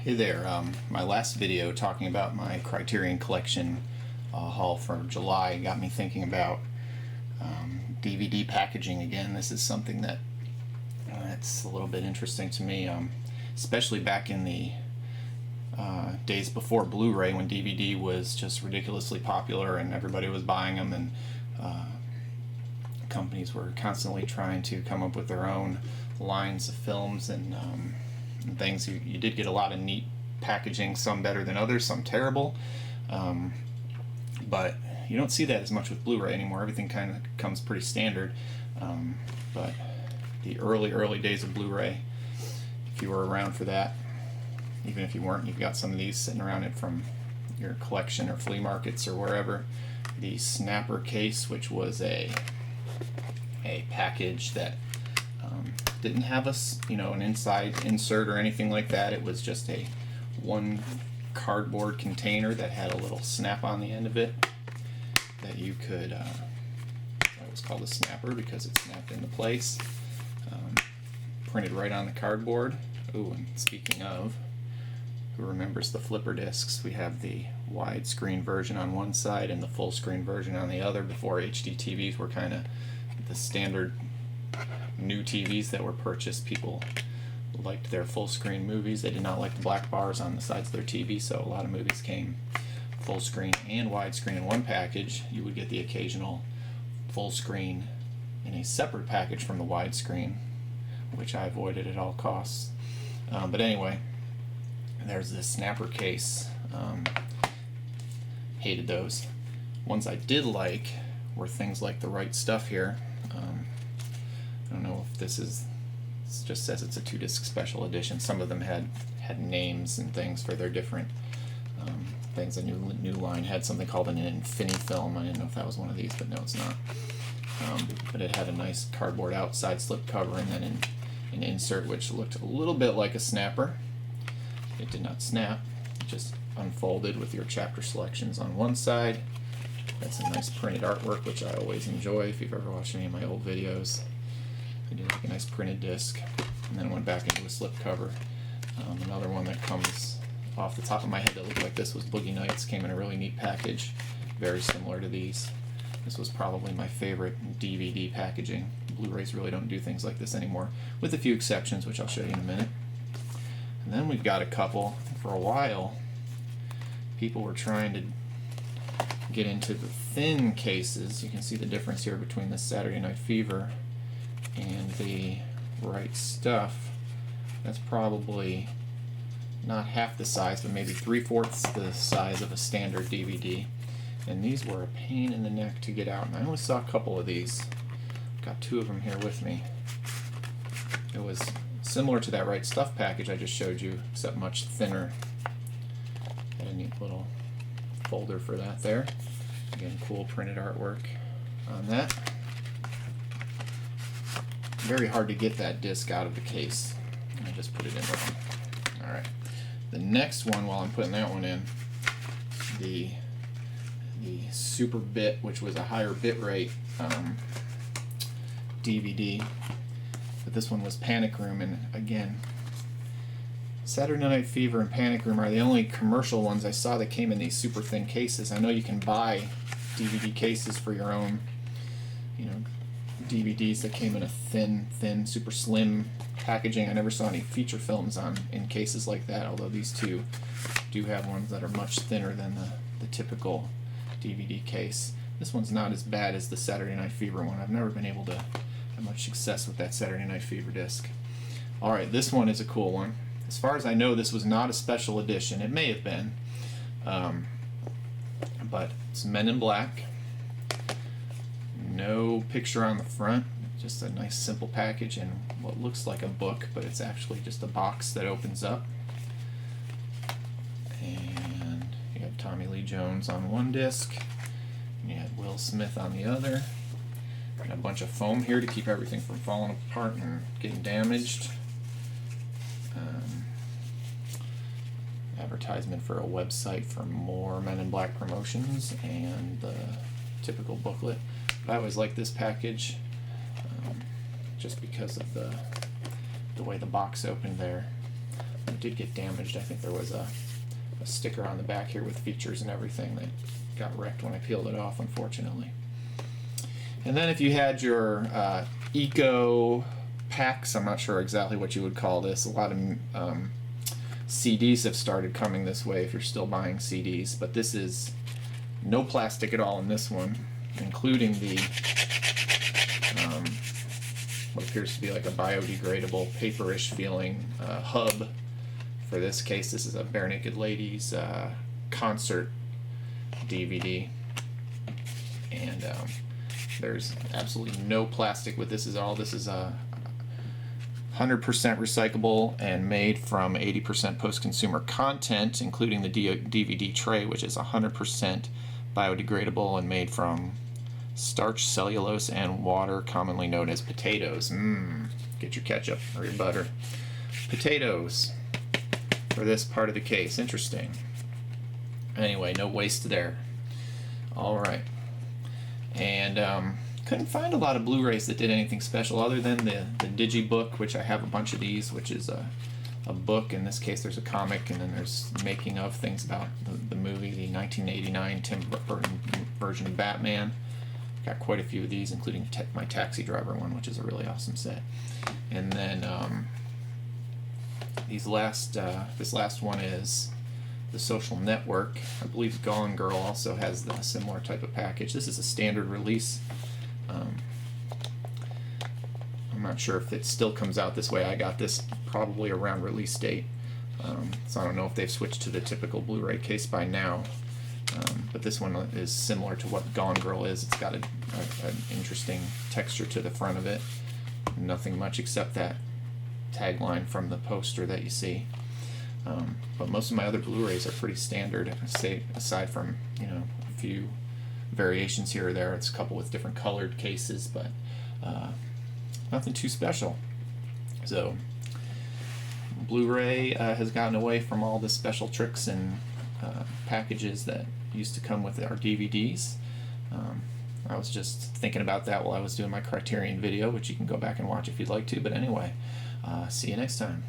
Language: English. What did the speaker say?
Hey there, my last video talking about my Criterion Collection haul from July got me thinking about DVD packaging again. This is something that it's a little bit interesting to me, especially back in the days before Blu-ray, when DVD was just ridiculously popular and everybody was buying them, and companies were constantly trying to come up with their own lines of films and things. You did get a lot of neat packaging, some better than others, some terrible, but you don't see that as much with Blu-ray anymore. Everything kind of comes pretty standard, but the early days of Blu-ray, if you were around for that, even if you weren't, you've got some of these sitting around it from your collection or flea markets or wherever. The snapper case, which was a package that didn't have an inside insert or anything like that. It was just a one cardboard container that had a little snap on the end of it that you could, that was called a snapper because it snapped into place. Printed right on the cardboard. Ooh, and speaking of, who remembers the flipper discs? We have the widescreen version on one side and the full screen version on the other. Before HD TVs were kind of the standard new TVs that were purchased, people liked their full screen movies. They did not like the black bars on the sides of their TV, so a lot of movies came full screen and widescreen in one package. You would get the occasional full screen in a separate package from the widescreen, which I avoided at all costs. But anyway, there's this snapper case. Hated those. Ones I did like were things like the Right Stuff here. I don't know if this just says it's a 2-disc special edition. Some of them had names and things for their different things. The new line had something called an Infinifilm. I didn't know if that was one of these, but no, it's not. But it had a nice cardboard outside slip cover and then an insert which looked a little bit like a snapper. It did not snap. It just unfolded with your chapter selections on one side. That's a nice printed artwork, which I always enjoy. If you've ever watched any of my old videos, I did like a nice printed disc, and then went back into a slip cover. Another one that comes off the top of my head that looked like this was Boogie Nights. Came in a really neat package, very similar to these. This was probably my favorite DVD packaging. Blu-rays really don't do things like this anymore, with a few exceptions, which I'll show you in a minute. And then we've got a couple. For a while, people were trying to get into the thin cases. You can see the difference here between the Saturday Night Fever and the Right Stuff. That's probably not half the size, but maybe 3/4 the size of a standard DVD. And these were a pain in the neck to get out. And I only saw a couple of these. Got 2 of them here with me. It was similar to that Right Stuff package I just showed you, except much thinner. Had a neat little folder for that there. Again, cool printed artwork on that. Very hard to get that disc out of the case. I just put it in wrong. Alright. The next one, while I'm putting that one in, the Super Bit, which was a higher bit rate DVD. But this one was Panic Room, and again, Saturday Night Fever and Panic Room are the only commercial ones I saw that came in these super thin cases. I know you can buy DVD cases for your own, DVDs that came in a thin, super slim packaging. I never saw any feature films in cases like that, although these two do have ones that are much thinner than the typical DVD case. This one's not as bad as the Saturday Night Fever one. I've never been able to have much success with that Saturday Night Fever disc. Alright, this one is a cool one. As far as I know, this was not a special edition. It may have been, but it's Men in Black. No picture on the front, just a nice simple package and what looks like a book, but it's actually just a box that opens up. And you have Tommy Lee Jones on one disc, and you have Will Smith on the other, and a bunch of foam here to keep everything from falling apart and getting damaged. Advertisement for a website for more Men in Black promotions, and the typical booklet. But I always like this package just because of the way the box opened there. it did get damaged. I think there was a sticker on the back here with features and everything that got wrecked when I peeled it off, unfortunately. And then if you had your Eco packs, I'm not sure exactly what you would call this. A lot of CDs have started coming this way if you're still buying CDs, but this is no plastic at all in this one, including the what appears to be like a biodegradable, paperish feeling hub. For this case, this is a Bare Naked Ladies concert DVD, and there's absolutely no plastic with this at all. This is a 100% recyclable and made from 80% post-consumer content, including the DVD tray, which is 100% biodegradable and made from starch, cellulose, and water, commonly known as potatoes. Get your ketchup or your butter. Potatoes for this part of the case. Interesting. Anyway, no waste there. All right. And couldn't find a lot of Blu-rays that did anything special other than the Digibook, which I have a bunch of these, which is a book. In this case, there's a comic, and then there's making of things about the movie, the 1989 Tim Burton version of Batman. Got quite a few of these, including my Taxi Driver one, which is a really awesome set. And then this last one is The Social Network. I believe Gone Girl also has a similar type of package. This is a standard release. I'm not sure if it still comes out this way. I got this probably around release date, so I don't know if they've switched to the typical Blu-ray case by now. But this one is similar to what Gone Girl is. It's got an interesting texture to the front of it. Nothing much except that tagline from the poster that you see. But most of my other Blu-rays are pretty standard, say, aside from a few variations here or there. It's a couple with different colored cases, but nothing too special. So Blu-ray has gotten away from all the special tricks and packages that used to come with our DVDs. I was just thinking about that while I was doing my Criterion video, which you can go back and watch if you'd like to. But anyway, see you next time.